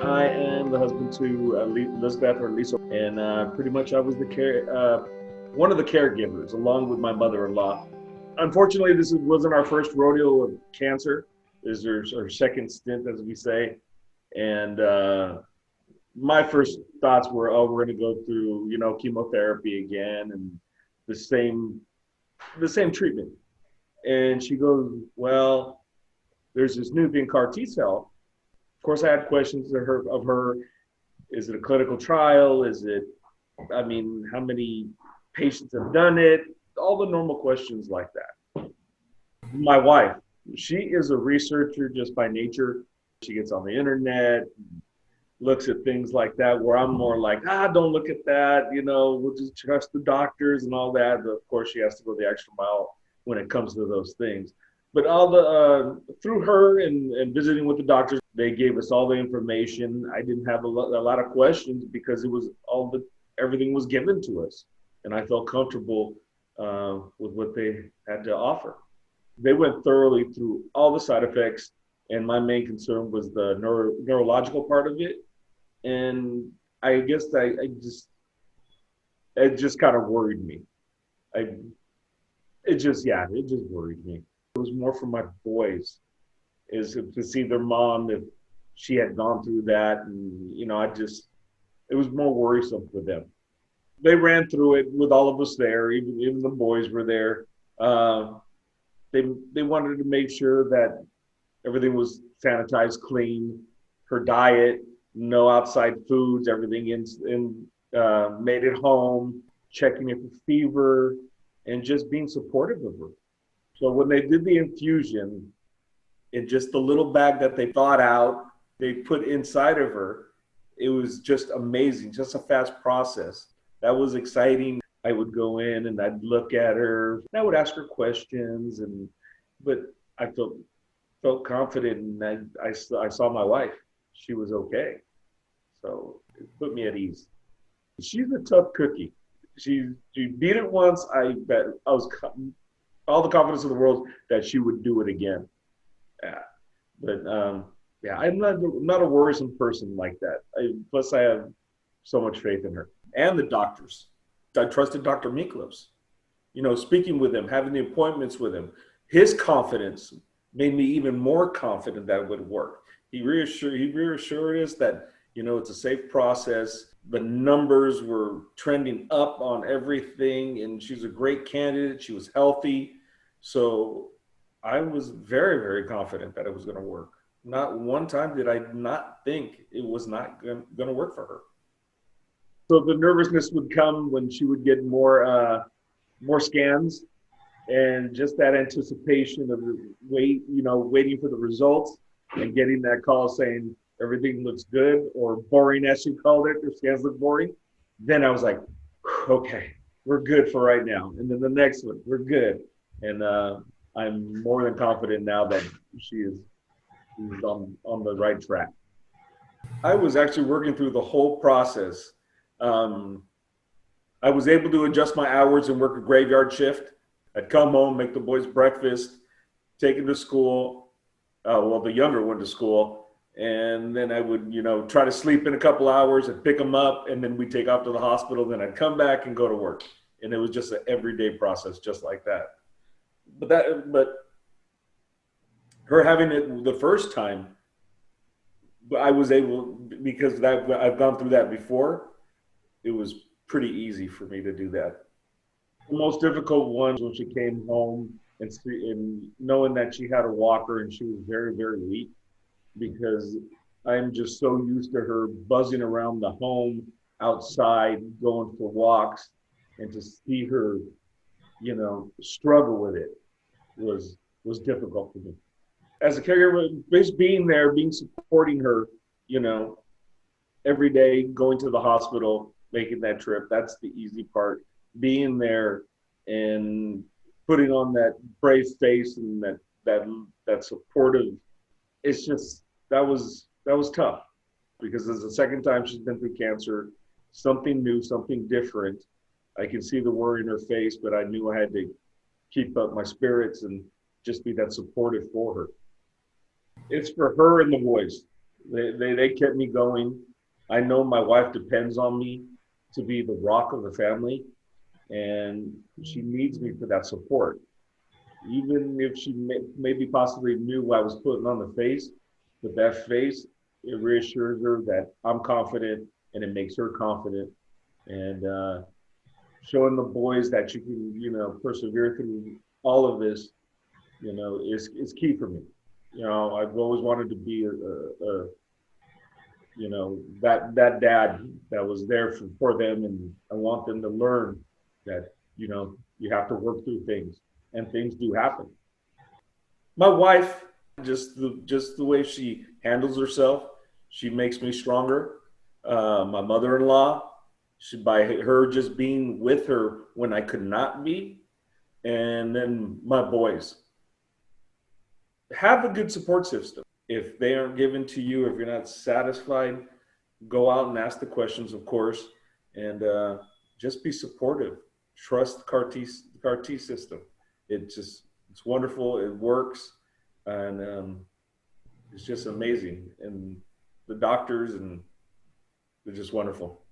I am the husband to Elizabeth or Lisa, and pretty much I was one of the caregivers along with my mother-in-law. Unfortunately, wasn't our first rodeo of cancer. This is our second stint, as we say, and my first thoughts were, oh, we're going to go through, chemotherapy again and the same, the same treatment. And she goes, well, there's this new thing, CAR T cell. Of course, I had questions of her. Is it a clinical trial? How many patients have done it? All the normal questions like that. My wife, she is a researcher just by nature. She gets on the internet, looks at things like that, where I'm more like, don't look at that, we'll just trust the doctors and all that. But of course, she has to go the extra mile when it comes to those things. But all through her and visiting with the doctors, they gave us all the information. I didn't have a lot of questions because everything was given to us, and I felt comfortable with what they had to offer. They went thoroughly through all the side effects, and my main concern was the neurological part of it. And I guess it just kind of worried me. It just worried me. It was more for my boys, is to see their mom, if she had gone through that. And, it was more worrisome for them. They ran through it with all of us there, even the boys were there. They wanted to make sure that everything was sanitized, clean, her diet, no outside foods, everything made at home, checking it for fever, and just being supportive of her. So when they did the infusion, in just the little bag that they thought out, they put inside of her, it was just amazing, just a fast process. That was exciting. I would go in and I'd look at her, and I would ask her questions, but I felt confident, and I saw my wife. She was okay. So it put me at ease. She's a tough cookie. She beat it once. I bet I was all the confidence in the world that she would do it again. Yeah. But yeah, I'm not a worrisome person like that. Plus, I have so much faith in her and the doctors. I trusted Dr. Miklos. Speaking with him, having the appointments with him, his confidence made me even more confident that it would work. He reassured us that it's a safe process. The numbers were trending up on everything, and she's a great candidate. She was healthy. So I was very, very confident that it was going to work. Not one time did I not think it was not going to work for her. So the nervousness would come when she would get more scans, and just that anticipation of waiting for the results and getting that call saying everything looks good, or boring, as she called it, her scans look boring. Then I was like, okay, we're good for right now. And then the next one, we're good. And I'm more than confident now that she's on the right track. I was actually working through the whole process. I was able to adjust my hours and work a graveyard shift. I'd come home, make the boys breakfast, take them to school. The younger one to school. And then I would, try to sleep in a couple hours and pick them up. And then we'd take off to the hospital. Then I'd come back and go to work. And it was just an everyday process, just like that. But her having it the first time, I was able, because I've gone through that before, it was pretty easy for me to do that. The most difficult one was when she came home and knowing that she had a walker and she was very, very weak, because I'm just so used to her buzzing around the home, outside, going for walks, and to see her, struggle with it was difficult for me. As a caregiver, just being there, supporting her, every day, going to the hospital, making that trip, that's the easy part. Being there and putting on that brave face and that supportive, it's just, that was tough, because it's the second time she's been through cancer, something new, something different. I can see the worry in her face, but I knew I had to keep up my spirits and just be that supportive for her. It's for her and the boys. They kept me going. I know my wife depends on me to be the rock of the family, and she needs me for that support. Even if she maybe possibly knew what I was putting on the face, but that face, it reassures her that I'm confident, and it makes her confident. And showing the boys that you can, persevere through all of this, is key for me. I've always wanted to be that dad that was there for them, and I want them to learn that you have to work through things, and things do happen. My wife, just the way she handles herself, she makes me stronger. My mother-in-law, by her just being with her when I could not be, and then my boys, have a good support system. If they aren't given to you, if you're not satisfied, go out and ask the questions, of course, and just be supportive. Trust the CAR T system. It's wonderful. It works, and it's just amazing. And the doctors, and they're just wonderful.